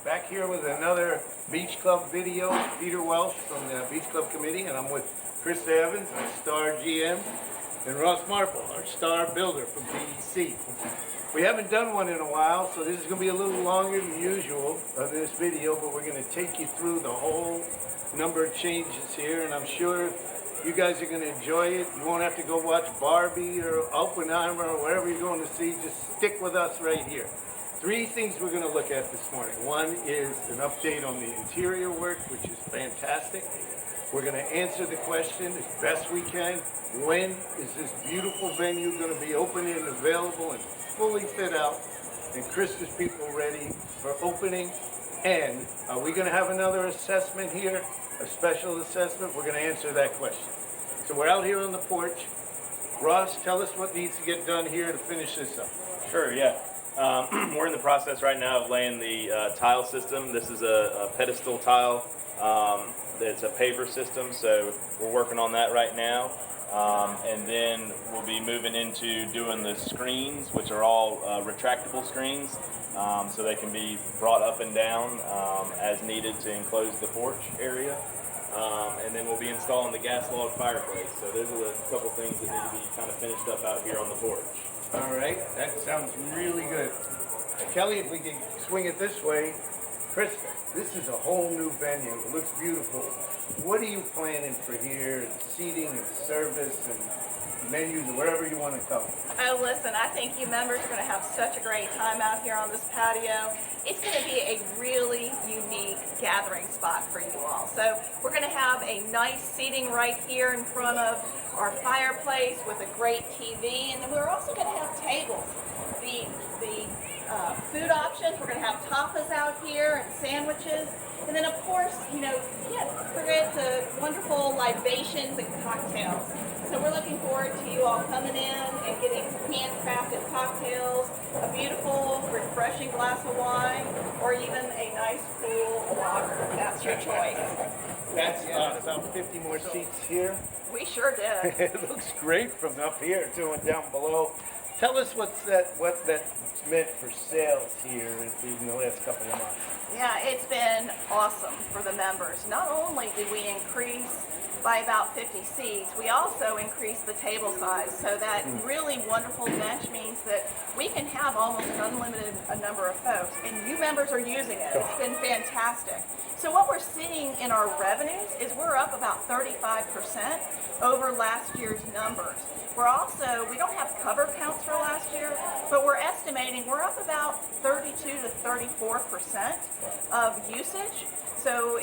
Back here with another Beach Club video. Peter Welsh from the Beach Club Committee, and I'm with Chris Evans, our star GM, and Ross Marple, our star builder from BEC. We haven't done one in a while, so this is going to be a little longer than usual of this video, but we're going to take you through the whole number of changes here, and I'm sure you guys are going to enjoy it. You won't have to go watch Barbie or Oppenheimer or whatever you're going to see. Just stick with us right here. Three things we're going to look at this morning. One is an update on the interior work, which is fantastic. We're going to answer the question as best we can. When is this beautiful venue going to be open and available and fully fit out and Christmas people ready for opening? And are we going to have another assessment here, a special assessment? We're going to answer that question. So we're out here on the porch. Ross, tell us what needs to get done here to finish this up. Sure, yeah. We're in the process right now of laying the tile system. This is a pedestal tile. It's a paver system, so we're working on that right now. And then we'll be moving into doing the screens, which are all retractable screens, so they can be brought up and down as needed to enclose the porch area. And then we'll be installing the gas log fireplace. So those are a couple things that need to be kind of finished up out here on the porch. All right, that sounds really good. Kelly, if we can swing it this way, Krista, this is a whole new venue. It looks beautiful. What are you planning for here? Seating and service and menus or wherever you want to come? Oh, listen, I think you members are going to have such a great time out here on this patio. It's going to be a really unique gathering spot for you all. So we're going to have a nice seating right here in front of our fireplace with a great TV, and then we're also going to have tables. The food options, we're going to have tapas out here and sandwiches. And then, of course, you can't forget the wonderful libations and cocktails. So we're looking forward to you all coming in and getting handcrafted cocktails, a beautiful, refreshing glass of wine, or even a nice, cool water. That's your choice. That's about 50 more seats here. We sure did. It looks great from up here to and down below. Tell us what that's meant for sales here in the last couple of months. Yeah, it's been awesome for the members. Not only did we increase by about 50 seats, we also increased the table size. So that really wonderful bench means that we can have almost an unlimited number of folks. And you members are using it. It's been fantastic. So what we're seeing in our revenues is we're up about 35% over last year's numbers. We don't have cover counts for last year, but we're estimating we're up about 32 to 34% of usage. So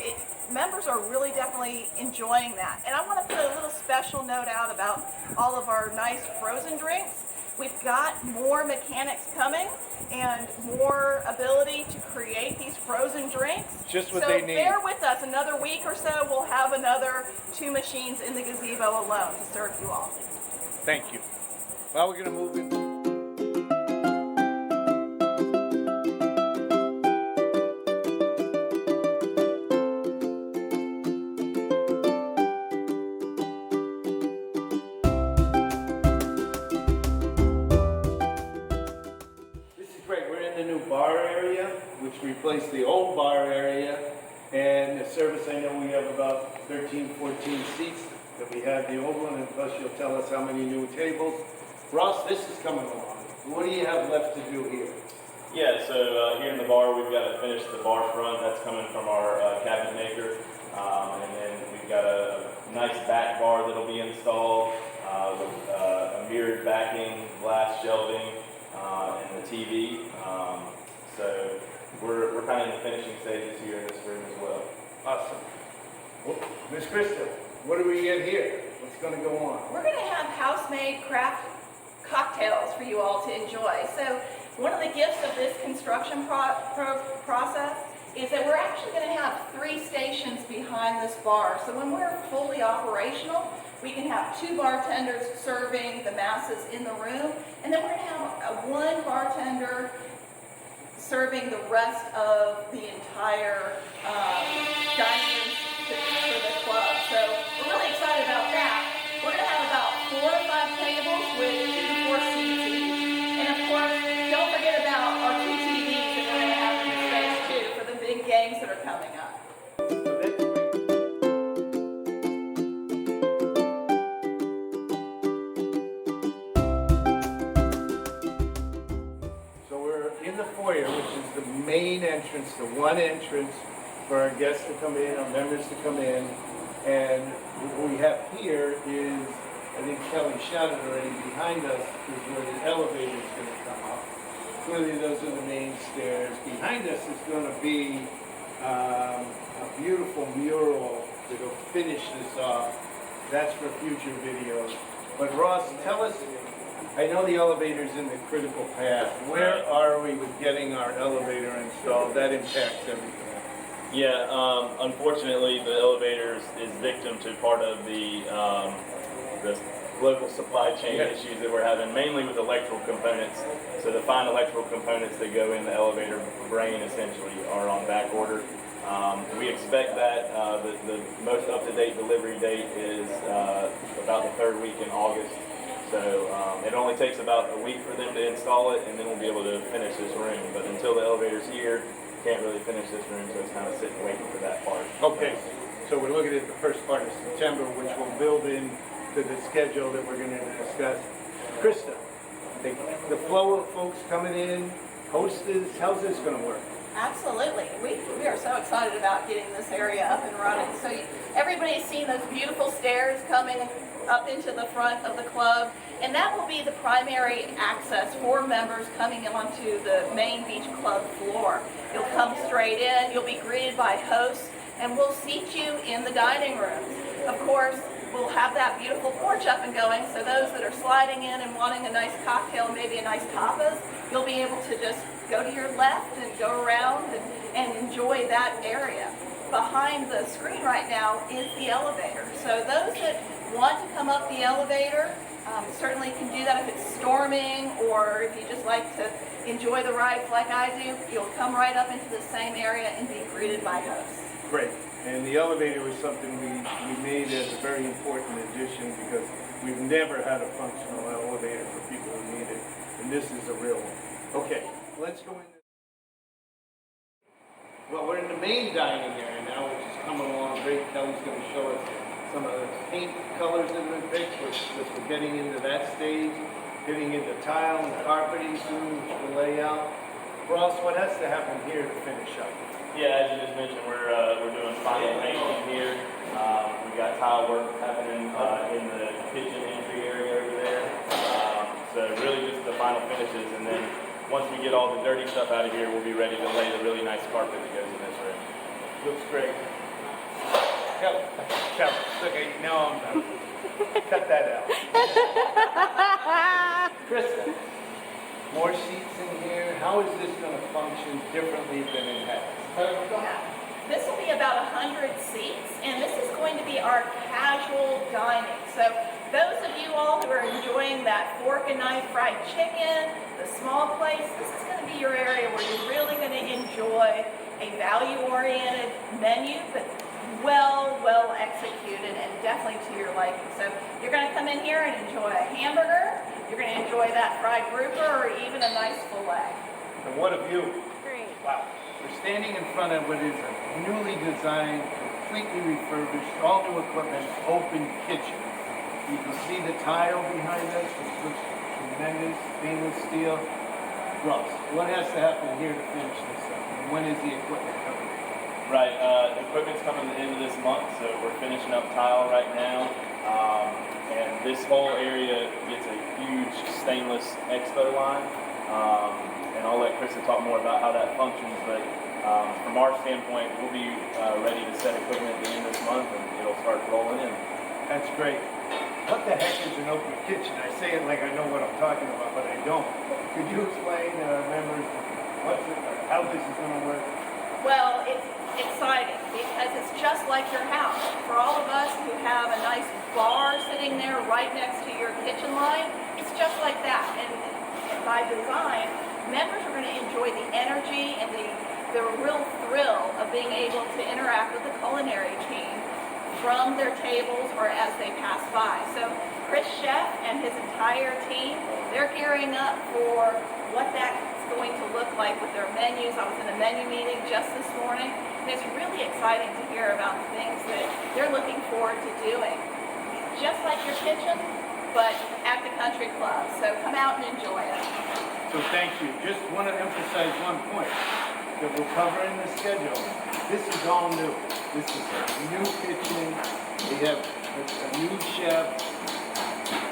members are really definitely enjoying that. And I want to put a little special note out about all of our nice frozen drinks. We've got more mechanics coming and more ability to create these frozen drinks. Just what they need. So bear with us. Another week or so, we'll have another 2 machines in the gazebo alone to serve you all. Thank you. Well, we're going to move in. This is great. We're in the new bar area, which replaced the old bar area. And the service, I know we have about 13, 14 seats. That we have the old one, and plus you'll tell us how many new tables. Ross, this is coming along. What do you have left to do here? Yeah, so here in the bar, we've got to finish the bar front. That's coming from our cabinet maker. And then we've got a nice back bar that'll be installed with a mirrored backing, glass shelving, and the TV. So we're kind of in the finishing stages here in this room as well. Awesome. Well, Miss Krista, what do we get here? What's going to go on? We're going to have house-made craft cocktails for you all to enjoy. So one of the gifts of this construction process is that we're actually going to have 3 stations behind this bar. So when we're fully operational, we can have 2 bartenders serving the masses in the room, and then we're going to have 1 bartender serving the rest of the entire dining room for the club. So we're really excited about that. We're going to have about 4 or 5 tables with 2 to 4 seats each. And of course, don't forget about our 2 TVs that we're going to have in the space too for the big foyer, which is the main entrance, the one entrance for our guests to come in, our members to come in. And what we have here is, I think Kelly shouted already, behind us is where the elevator is going to come up. Clearly those are the main stairs. Behind us is going to be a beautiful mural that'll finish this off. That's for future videos. But Ross, tell us, I know the elevator's in the critical path. Where are we with getting our elevator installed? That impacts everything. Yeah, unfortunately, the elevator is victim to part of the local supply chain issues that we're having, mainly with electrical components. So the fine electrical components that go in the elevator brain essentially are on back order. We expect that the most up-to-date delivery date is about the 3rd week in August. So it only takes about a week for them to install it, and then we'll be able to finish this room. But until the elevator's here, can't really finish this room, so it's kind of sitting waiting for that part. Okay, so we're looking at the first part of September, which will build in to the schedule that we're going to discuss. Krista, the flow of folks coming in, hostess, how's this going to work? Absolutely. We are so excited about getting this area up and running. So everybody's seen those beautiful stairs coming up into the front of the club, and that will be the primary access for members coming onto the main beach club floor. You'll come straight in, you'll be greeted by hosts, and we'll seat you in the dining rooms. Of course, we'll have that beautiful porch up and going, so those that are sliding in and wanting a nice cocktail, maybe a nice tapas, you'll be able to just go to your left and go around and enjoy that area. Behind the screen right now is the elevator. So those that want to come up the elevator certainly can do that if it's storming, or if you just like to enjoy the rides like I do, you'll come right up into the same area and be greeted by hosts. Great. And the elevator was something we made as a very important addition, because we've never had a functional elevator for people who need it, and this is a real one. Okay, let's go into. Well, we're in the main dining area now, which is coming along great. Kelly's going to show us some of the paint colors that have been picked, which we're getting into that stage, getting into tile and carpeting soon, the layout. Ross, what has to happen here to finish up? Yeah, as you just mentioned, we're doing final painting here. We got tile work happening in the kitchen entry area over there. So really just the final finishes, and then once we get all the dirty stuff out of here, we'll be ready to lay the really nice carpet that goes in this room. Looks great. Kelly, look, now I'm done. Cut that out. Krista, more seats in here. How is this going to function differently than it has? Yeah. This will be about 100 seats, and this is going to be our casual dining. So those of you all who are enjoying that fork and knife fried chicken, the small place, this is going to be your area where you're really going to enjoy a value-oriented menu, but well executed and definitely to your liking. So you're going to come in here and enjoy a hamburger, you're going to enjoy that fried grouper, or even a nice filet. And what a view. Great. Wow. We're standing in front of what is a newly designed, completely refurbished, all new equipment, open kitchen. You can see the tile behind us, which looks tremendous, stainless steel. Ross, what has to happen here to finish this up? And when is the equipment coming? Right, the equipment's coming at the end of this month, so we're finishing up tile right now. And this whole area gets a huge stainless expo line. And I'll let Krista talk more about how that functions, but from our standpoint, we'll be ready to set equipment at the end of this month, and it'll start rolling in. That's great. What the heck is an open kitchen? I say it like I know what I'm talking about, but I don't. Could you explain to our members how this is going to work? Well, it's exciting because it's just like your house. For all of us who have a nice bar sitting there right next to your kitchen line, it's just like that. And by design, members are going to enjoy the energy and the real thrill of being able to interact with the culinary team from their tables or as they pass by. So Chris Chef and his entire team, they're gearing up for what that's going to look like with their menus. I was in a menu meeting just this morning, and it's really exciting to hear about the things that they're looking forward to doing. Just like your kitchen, but at the country club. So come out and enjoy it. So thank you. Just want to emphasize one point that we're covering the schedule. This is all new. This is a new kitchen. We have a new chef.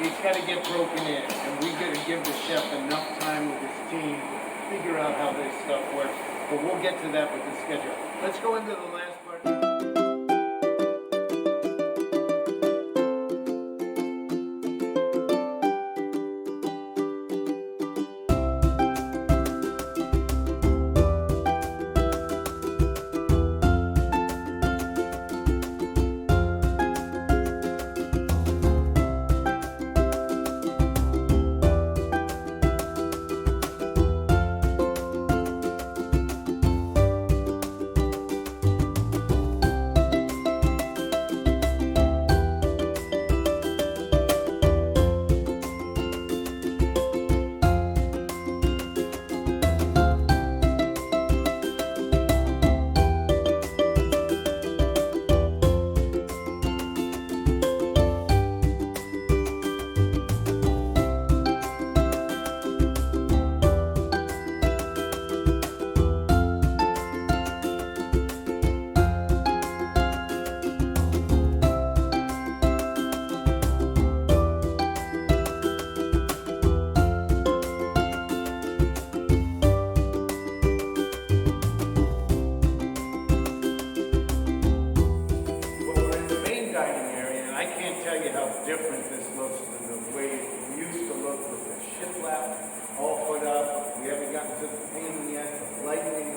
It's got to get broken in, and we got to give the chef enough time with his team to figure out how this stuff works. But we'll get to that with the schedule. Let's go into the last part. Different this looks than the way it used to look with the shiplap all put up. We haven't gotten to the painting yet. Lighting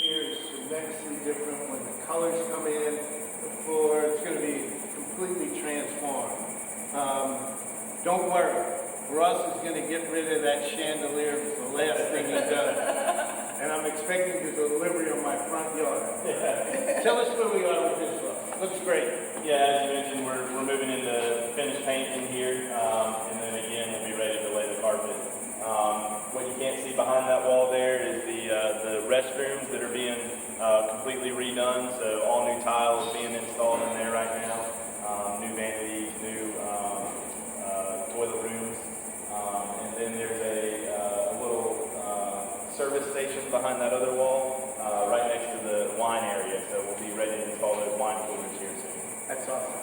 here is tremendously different when the colors come in. The floor, it's going to be completely transformed. Don't worry, Ross is going to get rid of that chandelier. It's the last thing he does. And I'm expecting the delivery on my front yard. Tell us where we are with this one. Looks great. Yeah, as you mentioned, we're moving into finished painting here, and then again we'll be ready to lay the carpet. What you can't see behind that wall there is the restrooms that are being completely redone. So all new tile is being installed in there right now. New vanities, new toilet rooms, and then there's a little service station behind that other wall, right next to the wine area. So we'll be ready to install those wine coolers here soon. That's awesome.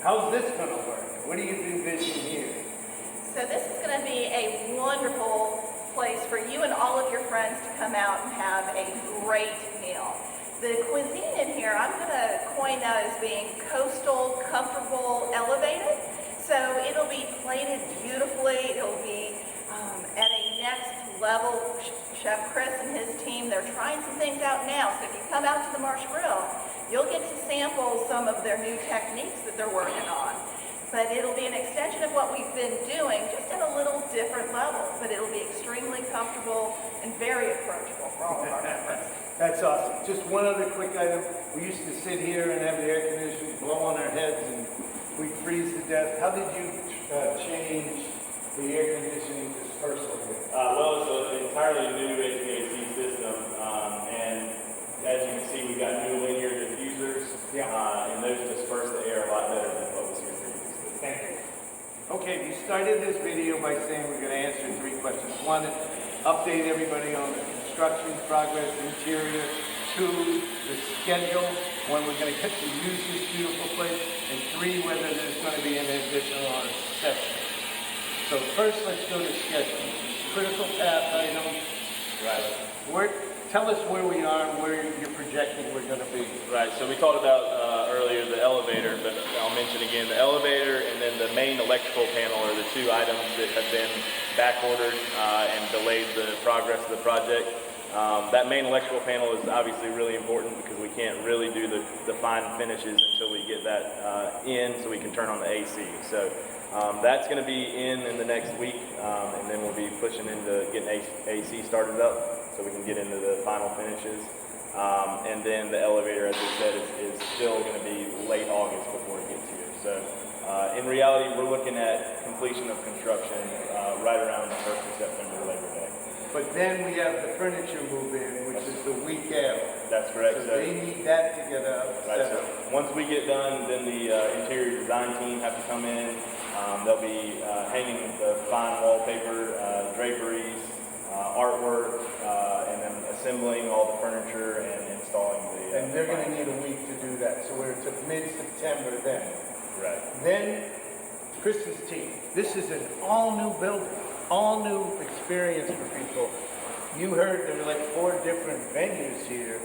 How's this going to work? What do you envision here? So this is going to be a wonderful place for you and all of your friends to come out and have a great meal. The cuisine in here, I'm going to coin that as being coastal, comfortable, elevated. So it'll be plated beautifully. It'll be at a next level. Chef Chris and his team, they're trying some things out now. So if you come out to the Marsh Grill, you'll get to sample some of their new techniques that they're working on. But it'll be an extension of what we've been doing, just at a little different level. But it'll be extremely comfortable and very approachable for all of our members. That's awesome. Just one other quick item. We used to sit here and have the air conditioning blow on our heads and we'd freeze to death. How did you change the air conditioning dispersal here? Well, it's an entirely new HVAC system, and as you can see, we've got new linear diffusers, and those disperse the air a lot better than what was here previously. Thank you. Okay, we started this video by saying we're going to answer 3 questions. 1, update everybody on the construction progress, interior. 2, the schedule, when we're going to get to use this beautiful place. And 3, whether there's going to be an addition or a section. So first, let's go to schedule. Critical path item. Right. Tell us where we are and where you're projecting we're going to be. Right, so we talked about earlier the elevator, but I'll mention again the elevator and then the main electrical panel are the 2 items that have been back ordered and delayed the progress of the project. That main electrical panel is obviously really important because we can't really do the fine finishes until we get that in so we can turn on the AC. So that's going to be in the next week, and then we'll be pushing into getting AC started up so we can get into the final finishes. And then the elevator, as I said, is still going to be late August before it gets here. So in reality, we're looking at completion of construction right around the 1st of September, Labor Day. But then we have the furniture move-in, which is the week after. That's correct. So they need that to get up. Right, so once we get done, then the interior design team have to come in, They'll be hanging the fine wallpaper, draperies, artwork, and then assembling all the furniture and installing the. And they're going to need a week to do that, so we're to mid-September then. Right. Then, Kristen's team. This is an all-new building, all-new experience for people. You heard there were like 4 different venues here.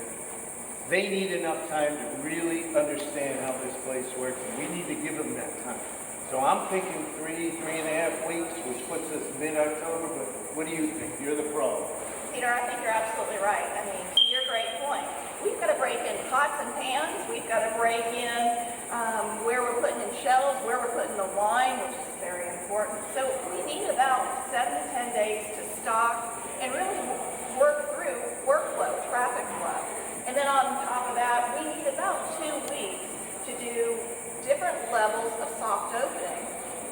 They need enough time to really understand how this place works, and we need to give them that time. So I'm thinking 3.5 weeks, which puts us mid-October, but what do you think? You're the pro. Peter, I think you're absolutely right. I mean, to your great point, we've got to break in pots and pans. We've got to break in where we're putting in shelves, where we're putting the wine, which is very important. So we need about 7 to 10 days to stock and really work through workflow, traffic flow. And then on top of that, we need about 2 weeks to do different levels of soft opening.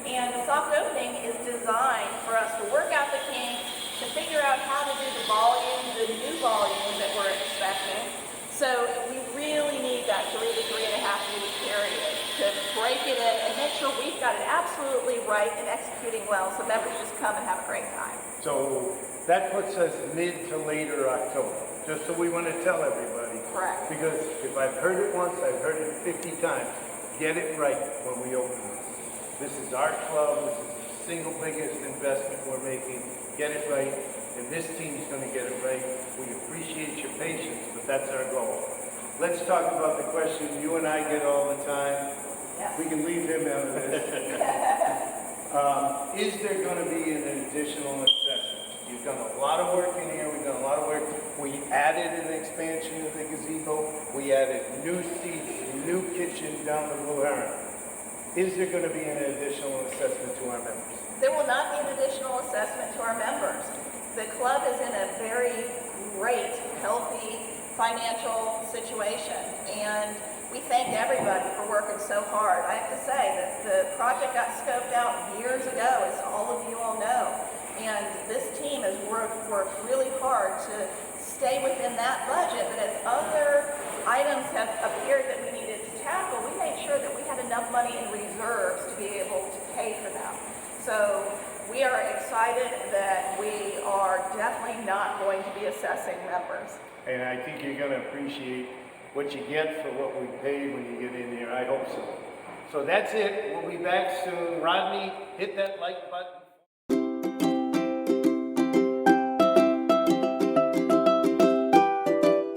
And the soft opening is designed for us to work out the kinks, to figure out how to do the volume, the new volume that we're expecting. So we really need that 3 to 3.5 week period to break it in and make sure we've got it absolutely right and executing well so members just come and have a great time. So that puts us mid to later October, just so we want to tell everybody. Correct. Because if I've heard it once, I've heard it 50 times. Get it right when we open this. This is our club. This is the single biggest investment we're making. Get it right, and this team's going to get it right. We appreciate your patience, but that's our goal. Let's talk about the question you and I get all the time. Yes. We can leave him out of this. Is there going to be an additional assessment? You've done a lot of work in here. We've done a lot of work. We added an expansion of the gazebo. We added new seats, new kitchen down the Blue Heron. Is there going to be an additional assessment to our members? There will not be an additional assessment to our members. The club is in a very great, healthy financial situation, and we thank everybody for working so hard. I have to say that the project got scoped out years ago, as all of you all know, and this team has worked really hard to stay within that budget, but as other items have appeared that we needed to tackle, we made sure that we had enough money in reserves to be able to pay for them. So we are excited that we are definitely not going to be assessing members. And I think you're going to appreciate what you get for what we paid when you get in here. I hope so. So that's it. We'll be back soon. Rodney, hit that like button.